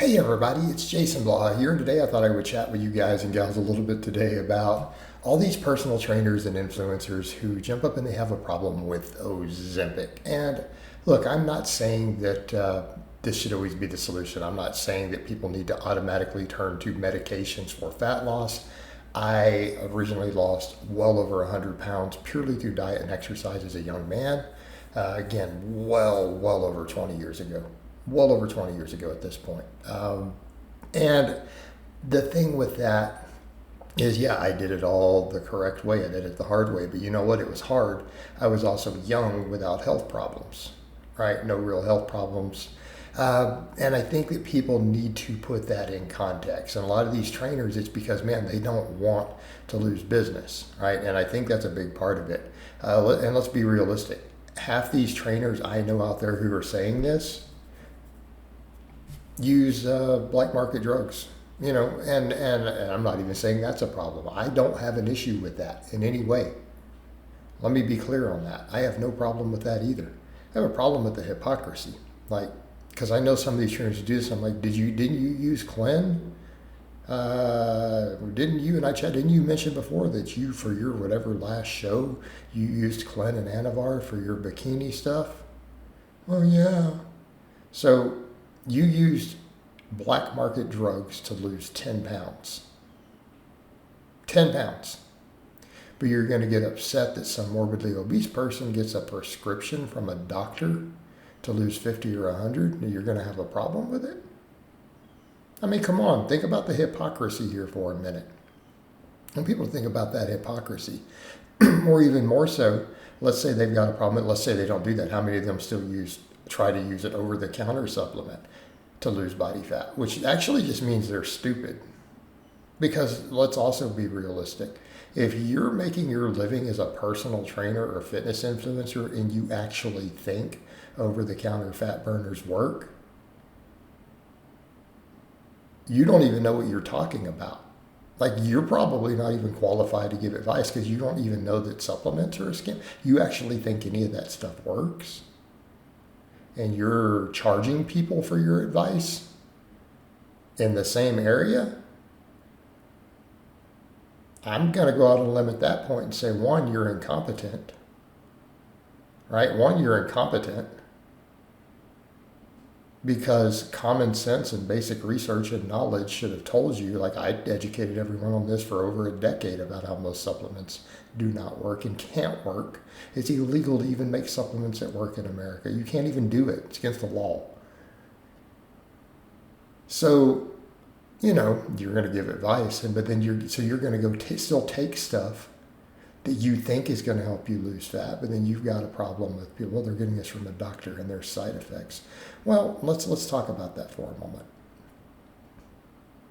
Hey everybody, it's Jason Blaha here, and today I thought I would chat with you guys and gals a little bit today about all these personal trainers and influencers who jump up and they have a problem with Ozempic. And look, I'm not saying that this should always be the solution. I'm not saying that people need to automatically turn to medications for fat loss. I originally lost well over 100 pounds purely through diet and exercise as a young man. Again, well over 20 years ago. Well over 20 years ago at this point. And the thing with that is, yeah, I did it all the correct way. I did it the hard way. But you know what? It was hard. I was also young without health problems, right? No real health problems. And I think that people need to put that in context. And a lot of these trainers, it's because, man, they don't want to lose business, right? And I think that's a big part of it. And let's be realistic. Half these trainers I know out there who are saying this use black market drugs, and I'm not even saying that's a problem. I don't have an issue with that in any way. Let me be clear on that. I have no problem with that either. I have a problem with the hypocrisy, because I know some of these trainers who do this. I'm like, didn't you use Clen? Didn't you and I chat? Didn't you mention before that you, for your whatever last show, you used Clen and Anavar for your bikini stuff? Oh yeah. So you used black market drugs to lose 10 pounds. 10 pounds. But you're going to get upset that some morbidly obese person gets a prescription from a doctor to lose 50 or 100, and you're going to have a problem with it? I mean, come on, think about the hypocrisy here for a minute. When people think about that hypocrisy, or even more so, let's say they've got a problem, let's say they don't do that. How many of them still try to use an over-the-counter supplement to lose body fat, which actually just means they're stupid. Because let's also be realistic. If you're making your living as a personal trainer or fitness influencer and you actually think over-the-counter fat burners work, you don't even know what you're talking about. Like, you're probably not even qualified to give advice because you don't even know that supplements are a scam. You actually think any of that stuff works? And you're charging people for your advice in the same area? I'm going to go out on a limb at that point and say, one, you're incompetent, right? One, you're incompetent because common sense and basic research and knowledge should have told you, like I educated everyone on this for over a decade about how most supplements do not work and can't work. It's illegal to even make supplements that work in America. You can't even do it. It's against the law. So, you're going to give advice, but then you're going to go still take stuff that you think is going to help you lose fat, but then you've got a problem with people. Well, they're getting this from a doctor and there's side effects. Well, let's talk about that for a moment.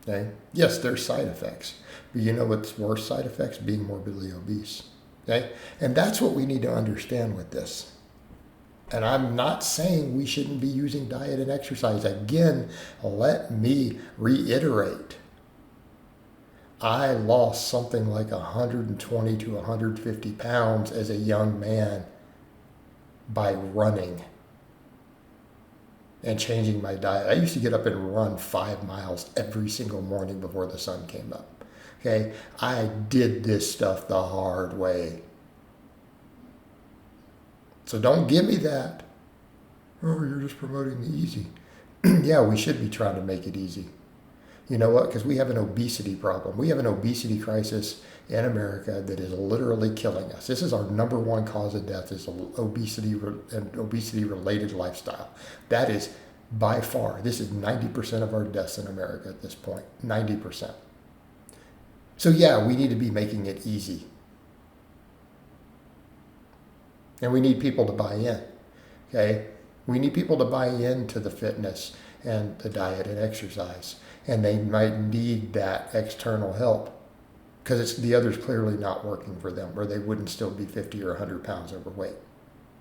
Okay? Yes, there's side effects, but you know what's worse side effects? Being morbidly obese. Okay? And that's what we need to understand with this. And I'm not saying we shouldn't be using diet and exercise. Again, let me reiterate. I lost something like 120 to 150 pounds as a young man by running and changing my diet. I used to get up and run 5 miles every single morning before the sun came up. Okay, I did this stuff the hard way. So don't give me that. Oh, you're just promoting the easy. Yeah, we should be trying to make it easy. You know what? Because we have an obesity problem. We have an obesity crisis in America that is literally killing us. This is our number one cause of death, is obesity and obesity-related lifestyle. That is by far, this is 90% of our deaths in America at this point. 90%. So yeah, we need to be making it easy. And we need people to buy in. Okay? We need people to buy into the fitness and the diet and exercise. And they might need that external help because it's the others clearly not working for them, or they wouldn't still be 50 or 100 pounds overweight.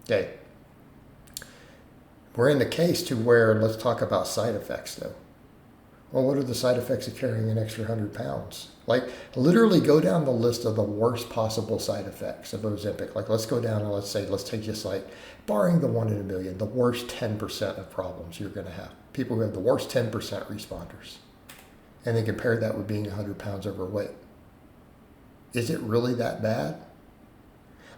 Okay. We're in the case to where, let's talk about side effects though. Well, what are the side effects of carrying an extra 100 pounds? Like, literally go down the list of the worst possible side effects of Ozempic. Like, let's go down and let's take just like, barring the 1 in a million, the worst 10% of problems you're going to have. People who have the worst 10% responders. And then compare that with being 100 pounds overweight. Is it really that bad?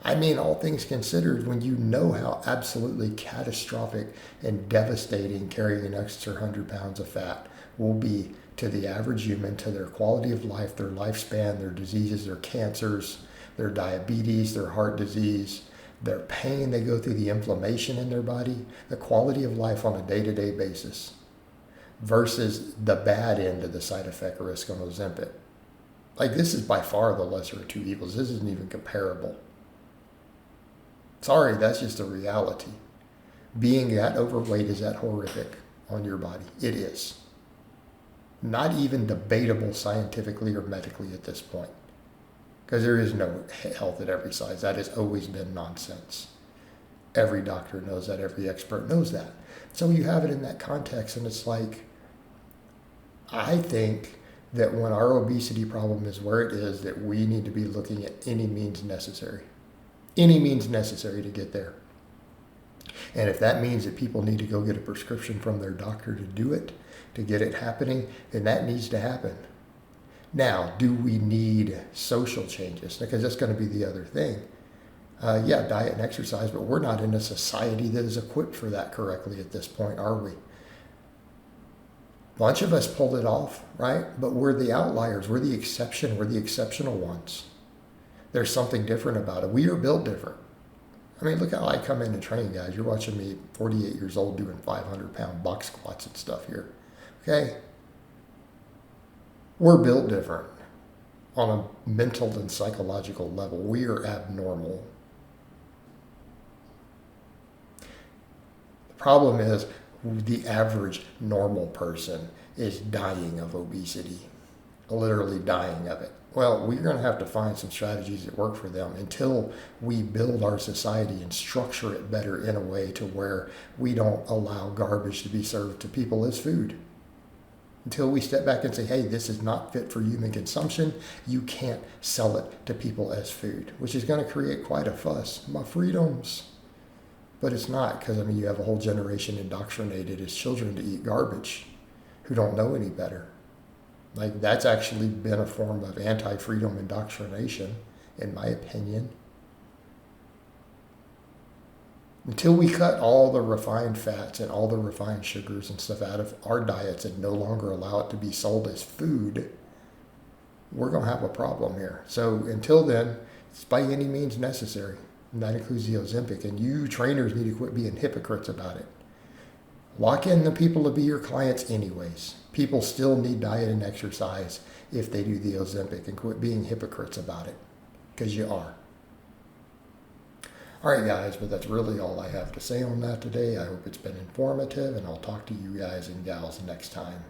I mean, all things considered, when you know how absolutely catastrophic and devastating carrying an extra 100 pounds of fat will be to the average human, to their quality of life, their lifespan, their diseases, their cancers, their diabetes, their heart disease, their pain they go through, the inflammation in their body, the quality of life on a day-to-day basis, versus the bad end of the side effect risk on Ozempic. Like, this is by far the lesser of two evils. This isn't even comparable. Sorry, that's just a reality. Being that overweight is that horrific on your body. It is. Not even debatable scientifically or medically at this point. Because there is no health at every size. That has always been nonsense. Every doctor knows that. Every expert knows that. So you have it in that context, and it's like, I think that when our obesity problem is where it is, that we need to be looking at any means necessary. Any means necessary to get there. And if that means that people need to go get a prescription from their doctor to do it, to get it happening, then that needs to happen. Now, do we need social changes? Because that's going to be the other thing. Yeah, diet and exercise, but we're not in a society that is equipped for that correctly at this point, are we? A bunch of us pulled it off, right? But we're the outliers. We're the exception. We're the exceptional ones. There's something different about it. We are built different. I mean, look how I come in and train, guys. You're watching me, 48 years old, doing 500-pound box squats and stuff here. Okay? We're built different on a mental and psychological level. We are abnormal. The problem is the average normal person is dying of obesity, literally dying of it. Well, we're going to have to find some strategies that work for them until we build our society and structure it better in a way to where we don't allow garbage to be served to people as food. Until we step back and say, hey, this is not fit for human consumption. You can't sell it to people as food, which is going to create quite a fuss. My freedoms. But it's not, because, I mean, you have a whole generation indoctrinated as children to eat garbage who don't know any better. Like, that's actually been a form of anti-freedom indoctrination, in my opinion. Until we cut all the refined fats and all the refined sugars and stuff out of our diets and no longer allow it to be sold as food, we're going to have a problem here. So until then, it's by any means necessary. And that includes the Ozempic. And you trainers need to quit being hypocrites about it. Lock in the people to be your clients anyways. People still need diet and exercise if they do the Ozempic, and quit being hypocrites about it, because you are. All right, guys, but that's really all I have to say on that today. I hope it's been informative, and I'll talk to you guys and gals next time.